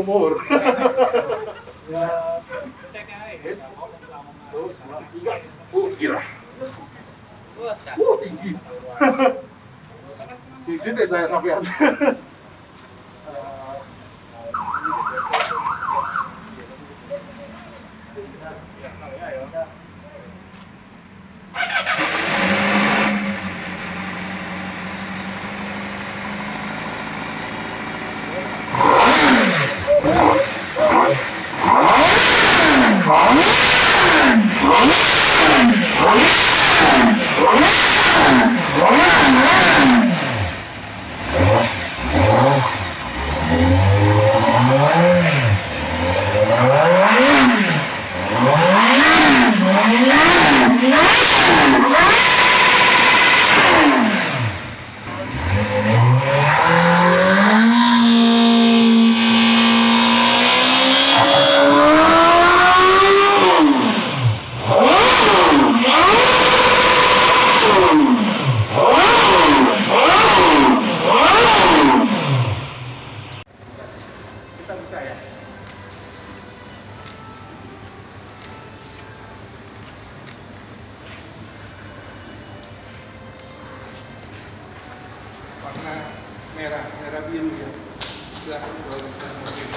Umur. Ya, Yes. Gila. Gila. Tinggi. Cincin deh saya sampean. Kita buka ya. Warna merah biru ya. Silahkan kalau bisa mungkin.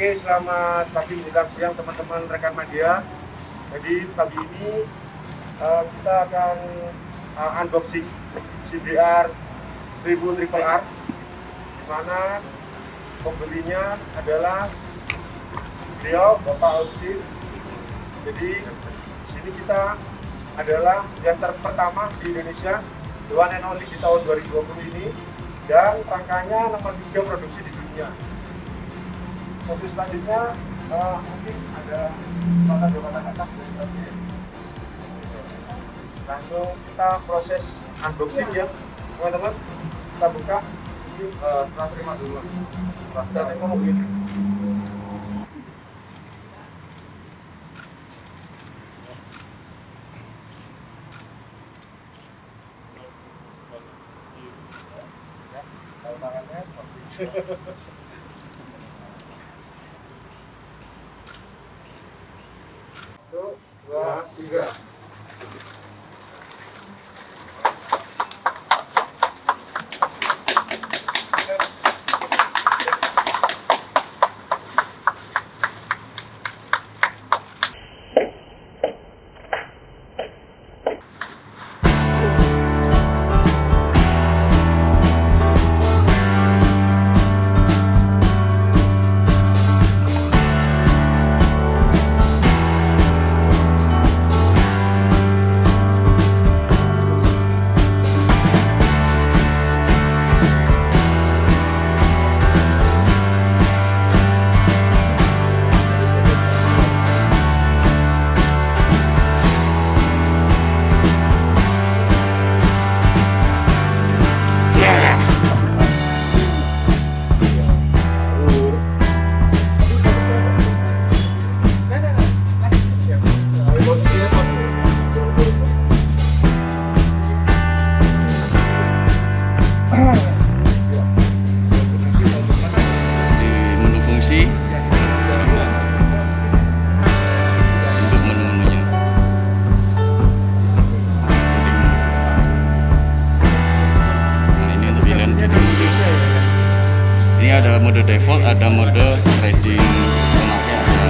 Oke, selamat pagi menjelang siang teman-teman rekan media. Jadi pagi ini kita akan unboxing CBR 1000 Triple R, di mana pembelinya adalah beliau Bapak Austin. Jadi di sini kita adalah yang pertama di Indonesia, the one and only di tahun 2020 ini, dan rangkanya nomor 3 produksi di dunia. Untuk selanjutnya mungkin ada kata-kata langsung kita proses unboxing ya teman-teman. Kita buka ini, serah terima dulu, serah terima mobil. Satu, dua, tiga. Ini ada mode default, ada mode trading tonase ada.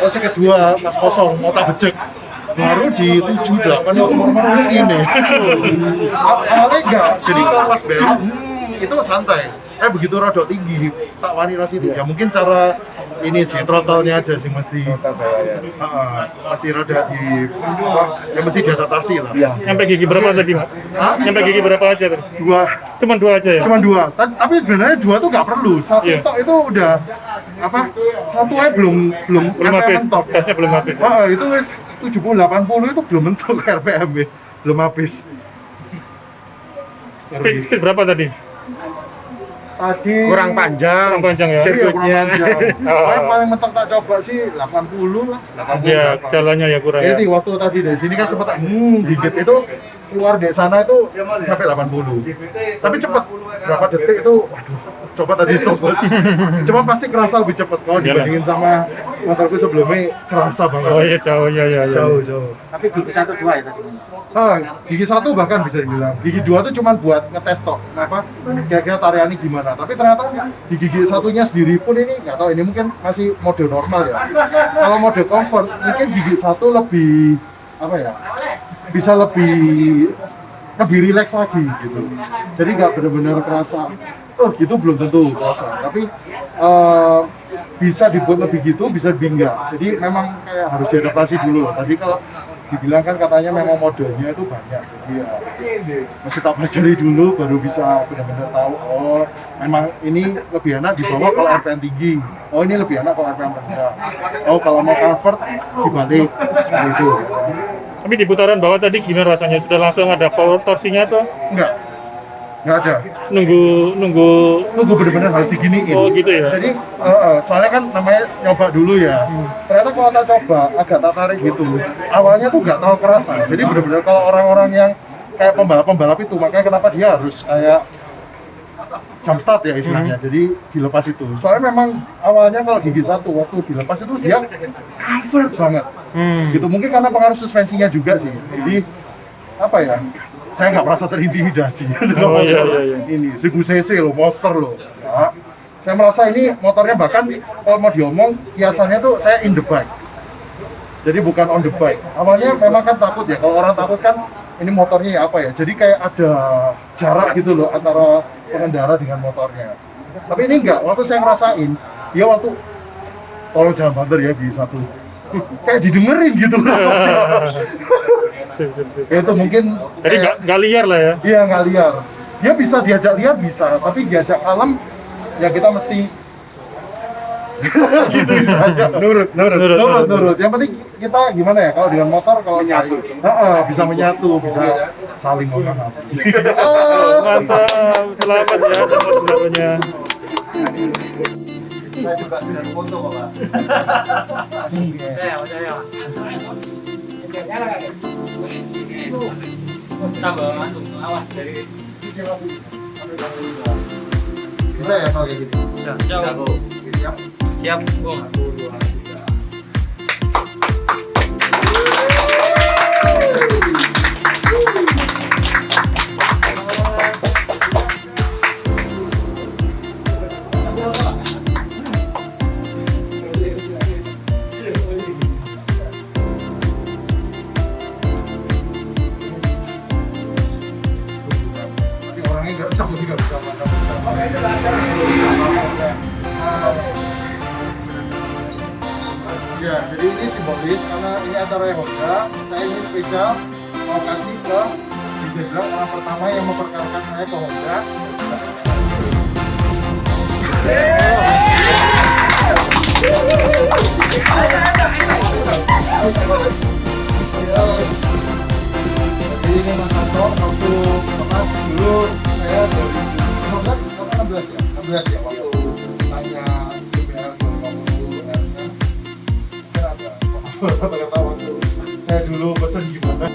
Fase kedua pas kosong mau tak becek baru di 78 nomor meski ini. Awalnya enggak, jadi kalau pas belok itu santai. Begitu rodok tinggi tak wani sini ya mungkin cara ini sih throttle-nya aja sih mesti masih rada di ya mesti diadaptasi lah. Iya. Nyampe gigi berapa tadi, Mas? Nyampe gigi berapa aja tuh? Cuman dua aja ya? Cuman dua. Tapi sebenarnya dua tuh nggak perlu. Satu tok itu udah apa? Satu aja belum habis. mentok. Gasnya belum habis. Itu wis 70 80 itu belum mentok RPM belum habis. Speed berapa tadi? Tadi kurang panjang ya sirkuitnya. Paling mentok tak coba sih 80 lah. 80 ya jalannya ya kurang ya. Jadi waktu tadi dari sini kan cepet dikit itu keluar dari sana itu sampai 80. Tapi cepet berapa detik itu waduh coba tadi stopwatch. Cuma pasti kerasa lebih cepat kalau Iyalah. dibandingin sama motorku sebelumnya, kerasa banget. Oh iya jauh ya. Jauh. Tapi gigi 1 2 ya tadi. Gigi 1 bahkan bisa dibilang. Gigi 2 tuh cuma buat ngetes tok. Apa kira-kira tariannya gimana. Tapi ternyata di gigi satunya sendiri pun ini nggak tahu, ini mungkin masih mode normal ya. Kalau mode comfort mungkin gigi 1 lebih apa ya? Bisa lebih rileks lagi gitu. Jadi nggak benar-benar kerasa gitu, belum tentu kerasa. Tapi bisa dibuat lebih gitu, bisa lebih enggak. Jadi memang kayak harus diadaptasi dulu. Tadi kalau dibilang kan katanya memang modenya itu banyak, jadi ya mesti tak pelajari dulu baru bisa benar-benar tahu, oh memang ini lebih enak dibawa kalau RPM tinggi, oh ini lebih enak kalau RPM rendah, oh kalau mau comfort dibalik, seperti itu. Tapi di putaran bawah tadi gimana rasanya? Sudah langsung ada power torsinya atau Nggak ada. nunggu Bener-bener harus diginiin. Oh gitu ya. Jadi soalnya kan namanya nyoba dulu ya. Ternyata kalau tak coba agak tak tarik gitu. Awalnya tuh nggak terlalu kerasa. Jadi bener-bener kalau orang-orang yang kayak pembalap itu, makanya kenapa dia harus kayak jump start ya istilahnya. Jadi dilepas itu. Soalnya memang awalnya kalau gigi 1 waktu dilepas itu dia comfort banget. Gitu, mungkin karena pengaruh suspensinya juga sih. Jadi apa ya? Saya nggak merasa terintimidasi. Oh iya. Ini 1000 cc loh, monster loh. Ya. Saya merasa ini motornya, bahkan kalau mau diomong kiasannya tuh saya in the bike. Jadi bukan on the bike. Awalnya memang kan takut ya, kalau orang takut kan ini motornya ya apa ya. Jadi kayak ada jarak gitu loh antara pengendara dengan motornya. Tapi ini enggak, waktu saya ngerasain, dia waktu tolong jangan banter ya di 1. Kayak didengerin gitu rasanya. Itu mungkin Jadi nggak liar lah ya. Iya, nggak liar. Dia bisa diajak liar bisa, tapi diajak kalem ya kita mesti gitu misalnya. Nurut. Yang penting kita gimana ya, kalau dengan motor kalau Menyatu. bisa menyatu, bisa saling menghormati. Mantap, selamat ya dapat gendarunya. Saya juga bisa foto kok, Pak. Saya. Tambah masuk awas dari Bisa ya kalau kayak gitu. bisa kok. Siap, Bung. Tapi orangnya nggak bisa Ya, jadi ini simbolis karena ini acara Honda. Saya ini spesial mau kasih ke bisa bilang orang pertama yang memperkenalkan saya ke Honda. Jadi ini Mas Anto, waktu pas dulu saya 2015 atau 16 ya? 16 ya waktu tanya CPL 2050 R-nya. Kira ada, kata-kata waktu saya dulu pesen gimana.